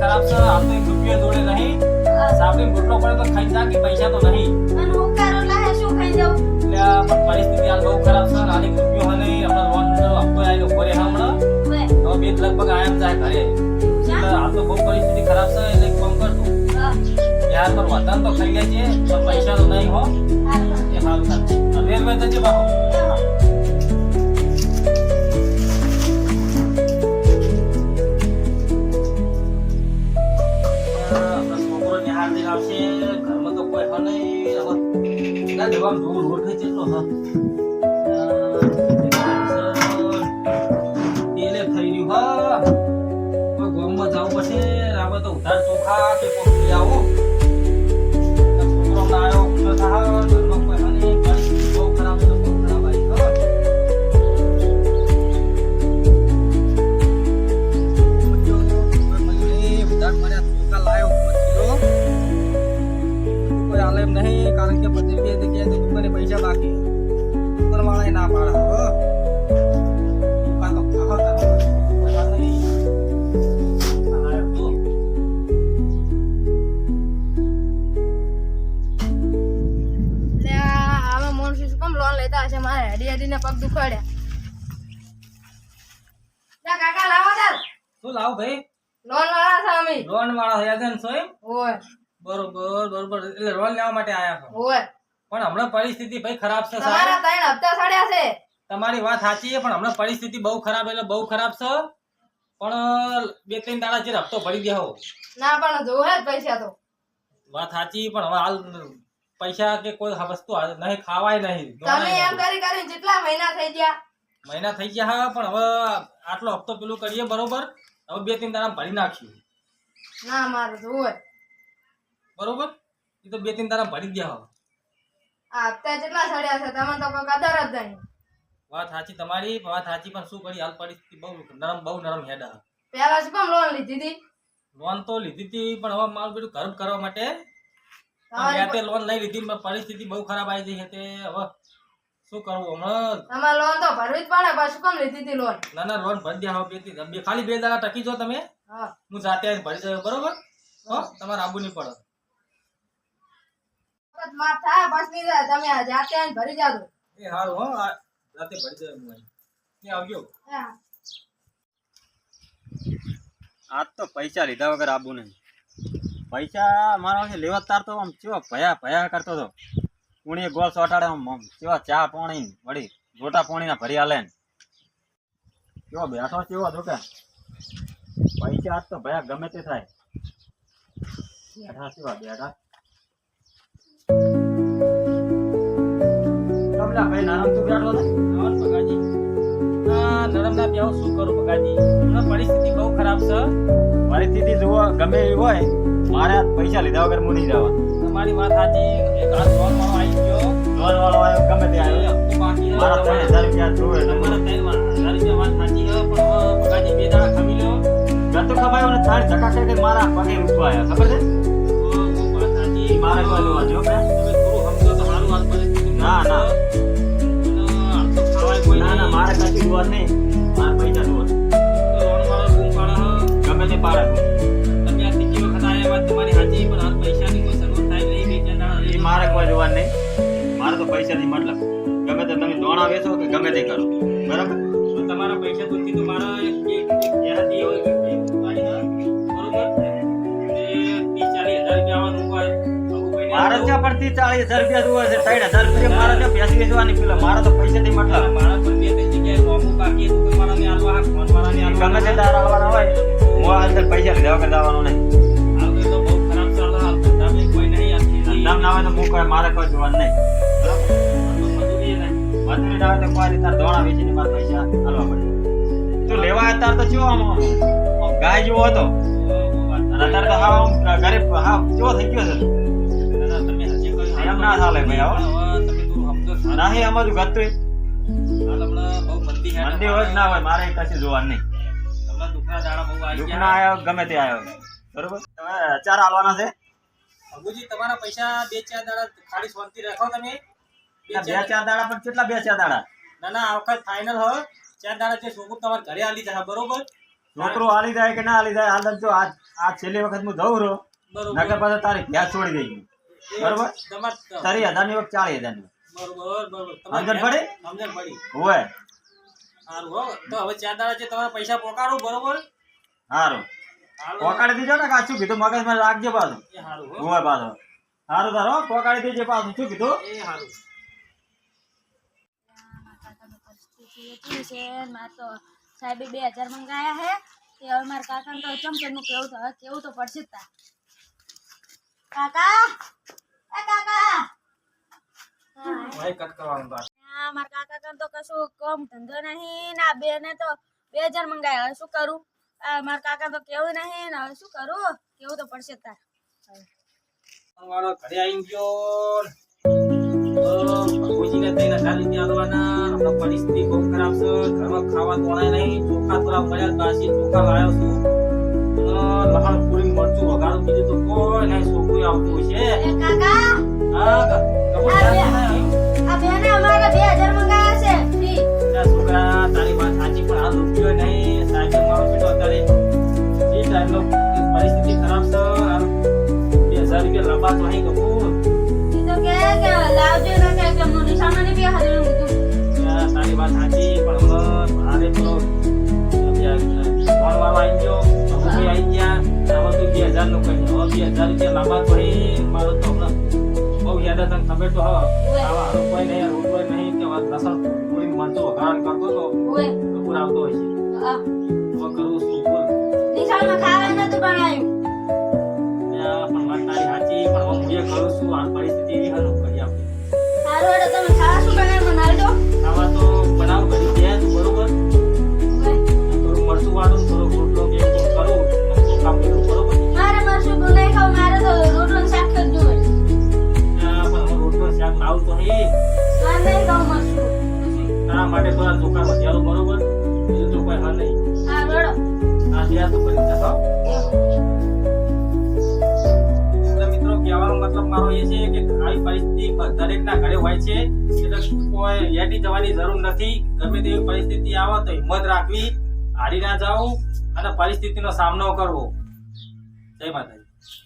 ખરાબ છે. આ તો 1 રૂપિયો જોડે નહીં. સાપડીને ગુટલો પડે તો ખાઈ જા કે પૈસા તો નહીં. અને હું કારો લાહે શું ખાઈ જાઉં? એટલે આ પણ પરિસ્થિતિ હાલ બહુ ખરાબ છે. આ 1 રૂપિયો હને હમણાં લોન આપવો આવેલો ઘરે હમણાં. ઓય તો બે લગભગ આયા જાય ઘરે. એટલે આ તો બહુ પરિસ્થિતિ ખરાબ છે. એટલે એક કામ કર તું. હા યાર પર વતન તો ખાઈ લેજે પણ પૈસા તો નહીં હો. હાલો એ સારું થાય. રેલવે જજે બાપુ. હા આપણા છોકરો નિહાળ દઈને આવશે. ઘરમાં તો કોઈ હા નહીં. હવે ના જવાબ જોવું રોડ થઈ કેટલો હા તેલે થઈ રહ્યું હા. કોઈ ગામમાં જવું પડશે. આમાં તો ઉધાર ચોખા કે કોઈ લઈ આવું. છોકરો ના આવ્યો ઉઠો થા. ઘરમાં કોઈ હા નહીં. પરિસ્થિતિ બહુ ખરાબ છે. બહુ ખરાબ આવી ખબર. ઉધાર મળ્યા ચોખા લાવ્યો 5 કિલો. કોઈ આલે એમ નહીં કારણ કે બધી બે જગ્યાએ તો દુકાને પૈસા બાકી. દુકાન વાળા ના પાડે હવે. દુકાન તો ખાવા પૈસા નહીં. આ લાવ્યો તો. લે આમાં મોણસી શું કેમ લોન લેતા હશે? મારે હેડી હેડીને પગ દુખાડ્યા. લે કાકા લાવો તાર શું લાવ ભાઈ? લોન વાળા છે અમે. લોન વાળા થયા છે ને સોય? ઓય બરોબર બરોબર. એટલે લોન લેવા માટે આયા છો. ઓય પણ હમણાં પરિસ્થિતિ ભાઈ ખરાબ છે સાહેબ. તમારા 3 હપ્તા સડ્યા છે. તમારી વાત સાચી છે પણ હમણાં પરિસ્થિતિ બહુ ખરાબ એટલે બહુ ખરાબ છે. પણ 2-3 દાડા જે હપ્તો ભરી દેહો. ના પણ જોહે જ પૈસા તો. વાત સાચી પણ હવે હાલ પૈસા કે કોઈ વસ્તુ નહીં ખાવાય નહીં. તમે એમ કરી કરીને કેટલા મહિના થઈ ગયા? મહિના થઈ ગયા હા પણ હવે આટલો હપ્તો પેલું કરીએ બરોબર. હવે 2-3 દાડા ભરી નાખ્યું ના મારે જોહે. બરોબર. એ તો 2-3 દાડા ભરી ગયા હવે. આ હપ્તા કેટલા સડ્યા છે તમે તો કોઈ કદર જ નહીં. વાત સાચી તમારી વાત સાચી પણ શું કરી હાલ પરિસ્થિતિ બહુ નરમ હેડા. પેલા શું કેમ લોન લીધી હતી? લોન તો લીધી હતી પણ હવે મારું બધું ઘર કરવા માટે તમારી મેં તે લોન લઈ લીધી પણ પરિસ્થિતિ બહુ ખરાબ આવી ગઈ છે તે હવે શું કરવું હમણાં. તમારે લોન તો ભરવી જ પડે પણ શું કેમ લીધી હતી લોન? ના ના લોન ભરી દે હવે ખાલી 2 દાડા ટકી જો તમે. હા હું જાતે આવીને ભરી જાવ બરોબર. હો તમારે આબુ નહીં પડે. વખત માફ થાય પછી જાય તમે આ જાતે આવીને ભરી જાજો. એ સારું હો આ રાતે ભરી જાય હું અહીં. ત્યાં આવજો. હા આજ તો પૈસા લીધા વગર આબુ નહીં. પૈસા મારા પાસે લેવા તાર તો આમ ચેવો ભયા કરતો હતો. કુણીએ ગોળ સોટાડે આમ ચેવા ચા પાણી વળી રોટા પાણીના ભરી આલે ને કેવો બેઠો ચેવો હતો કે પૈસા આજ તો ભયા ગમે તે થાય. બેઠા ચેવા બેઠા કમલા ભાઈ નારામ તું બેઠો ને આવો ને પગાજી. આ નરમના બેહો શું કરું પગાજી. હમણાં પરિસ્થિતિ બહુ ખરાબ છે. પરિસ્થિતિ જુઓ ગમે એવી હોય મારે આજ પૈસા લીધા વગર મૂડી જવા. તમારી વાત સાચી. એક આ લોન વાળો આવી ગયો. લોન વાળો આવ્યો ગમે તે એ આવ્યો હપ્તો બાકી છે. મારા 3000 રૂપિયા જોવે તમારા 3,000 રૂપિયા વાત સાચી છે પણ હવે પગાજી 2 દાડા ખમી લો. ગતું ખમાયો ને તાર ધક્કા કરી મારા પગે ઊંચો આવ્યા ખબર છે વાત સાચી. મારે કોઈ જોવા જો કે તમે થોડું સમજો તો સારું હાલ પરિસ્થિતિ. ના, ના. તો ખાવાય કોઈ ના ના નહીં. મારે કશું જોવા નહીં મારા પૈસા જોવા તો લોન વાળો બૂમ પાડે છે. ગમે તે પાડે તમે આ ત્રીજી વખત આયા વાત તમારી સાચી પણ હાલ પૈસાની કોઈ સગવડ થાય નહીં. 2-4 દાડા એ મારે કોઈ જોવા નહીં મારે તો પૈસાથી મતલબ ગમે તે તમે દોણા વેચો કે ગમે તે કરો બરાબર તો તમારા પૈસા દૂરથી તો મારા એક દેહાતી હોય કે મારી હા, બરોબર. એ 30-40 હજાર રૂપિયા આવવાનું હોય. આવું કોઈને મારે આવું. ત્યાં પણ 30-40 હજાર રૂપિયા જોવે છે 3000 રૂપિયા મારે ત્યાં ભેંસ વેચવાની પેલા મારે તો પૈસાથી મતલબ મારા પર 2-3 જગ્યાએ નોમું બાકી હતું કે મારાને આલવા હા, ફોન મારાને આલવા ગમે તે દાર આવવાના હોય હું આ અંદર પૈસા લીધા વગર જવાનો નહીં હાલ તો બહુ ખરાબ ચાલે. હાલ ધંધામાં કોઈ નહીં. આ ખેતી ધંધામાં ના હોય તો હું કોઈ મારે કોઈ જોવાનું નહીં બરાબર તો મજૂરી નહીં. મજૂરી ના હોય તો કોઈ રીતે દોણા વેચીને મારે પૈસા આલવા પડે તું લેવા અત્યારે તો ચેવો આમ ગાય જેવો હતો અને અત્યારે તો હાવ આમ ઘરે હાવ કેવો થઈ ગયો છે તમે હજી કોઈ એમ ના ચાલે ભાઈ આવો હવે તમે થોડું સમજો સારું. નહીં અમારું ગતું હાલ હમણાં બહુ મંદી હેઠળ મંદી હોય કે ના હોય મારે કશું જોવાનું નહીં હમણાં દુખના દાડા બહુ આવી દુઃખ ગયા. ના આવ્યો ગમે તે આવ્યો બરોબર હવે ચાર આલવાના છે અબુજી તમારા પૈસા 2-4 દાડા ખાલી શાંતિ રાખો તમે. બે ચાર દાડા પણ કેટલા 2-4 દાડા ના ના આ વખત ફાઇનલ હો. 4 દાડા જે છોકરું તમારા ઘરે આલી જાય બરોબર. છોકરો હાલી જાય કે ના હાલી જાય હાલ તો આ છેલ્લી વખત હું જઉં રહ્યો બરોબર નકર પાછા તારી ભેંસ છોડી દઈ બરોબર તમાર 30,000 ની વખત 40,000 ની બરોબર સમજણ પડી? સમજણ પડી હોય સારું હો તો હવે 4 દાડા છે તમારા પૈસા પોકાડો બરોબર સારું હાલો. પોકાડી દીધો ને કાચું કીધું મગજમાં રાખજે પાછું એ સારું હો હોય પાછો સારું તારો પોકાડી દેજે પાછું શું કીધું એ સારું પરિસ્થિતિ એટલી છે મારે તો સાહેબે 2000 મંગાયા હે તે હવે મારા કાકાને તો ચમચમનું કેવું તો હવે કેવું તો પડશે જ તાર કાકા એ કાકા ભાઈ કટ કરવાનું બાર આ મારા કાકા કાન તો કશું કામ ધંધો નહીં ના બેને તો 2000 મંગાયા હવે શું કરું આ મારા કાકા તો કેવું નહીં ને હવે શું કરું કેવું તો પડશે જ તાર વાળો ઘરે આવી ગયો બાપુજીને 3,000 રૂપિયા આલવાના હમણાં પરિસ્થિતિ બહુ ખરાબ છે ઘરમાં ખાવા તોડાય નહીં ચોખા થોડા મળ્યા બાસી ચોખા લાવ્યો છું લહાણ પૂરી મરચું વગાડું બીજું તો કોઈ નહીં છોકરી આવતું છે એ કાકા હા આ બેને અમારે 2000 મંગાયા છે ફ્રી છોકરા તારી વાત સાચી પણ હાલ રૂપિયો નહીં સાહેબ મારો બેટો અત્યારે એ ટાઈમનો પરિસ્થિતિ ખરાબ છે હાલ 2,000 રૂપિયા લંબા તો અહીં કપૂર ઈ તો કે લાવજો ને કે કેમનું નિશાનો ની 2000 નું કીધું તારી વાત સાચી પણ હવે ભારે પેલો ફોન વાળો આવી ગયો મમ્મી આવી ગયા હવે તું 2,000 નું કહી હવે 2,000 રૂપિયા લાંબા તો અહીં મારો તો હમણાં બહુ યાદ હતા તને ખબર તો હવે આવા કોઈ નહીં રોટલો નહીં કે લસણ પૂરી મરચું વઘારણ કરતો તો ઓય કપૂર આવતો હોય છે આ હવે કરું શું બોલ નિશાનમાં ખાવા નતું બનાવ્યું પણ વાત તારી સાચી પણ હું એ કરું છું આ પરિસ્થિતિ એવી હાલ કરી આપણે સારું એટલે તમે ખાવા શું બનાવ્યું બનાવી દો આવા તો બનાવ કરી દે તું બરોબર ઓય થોડું મરચું વાળું થોડો રોટલો કે એવું કરું તો કામ કરું બરોબર મારે મરશું તો નહીં ખાવ મારે તો રોટલો ને શાક જ જોઈએ પણ હું રોટલો શાક લાવું તો હે મારે નહીં ખાવ મરશું તારા માટે થોડા ચોખા વધ્યા બરોબર બીજું તો કોઈ હા નહીં હા રડો આ ત્યાં તો કરી દેખો મિત્રો કહેવાનો મતલબ મારો એ છે કે આવી પરિસ્થિતિ દરેકના ઘરે હોય છે એટલે કોઈ હેઠી જવાની જરૂર નથી ગમે તેવી પરિસ્થિતિ આવે તો હિંમત રાખવી હારી ના જવું અને પરિસ્થિતિનો સામનો કરવો જય માતાજી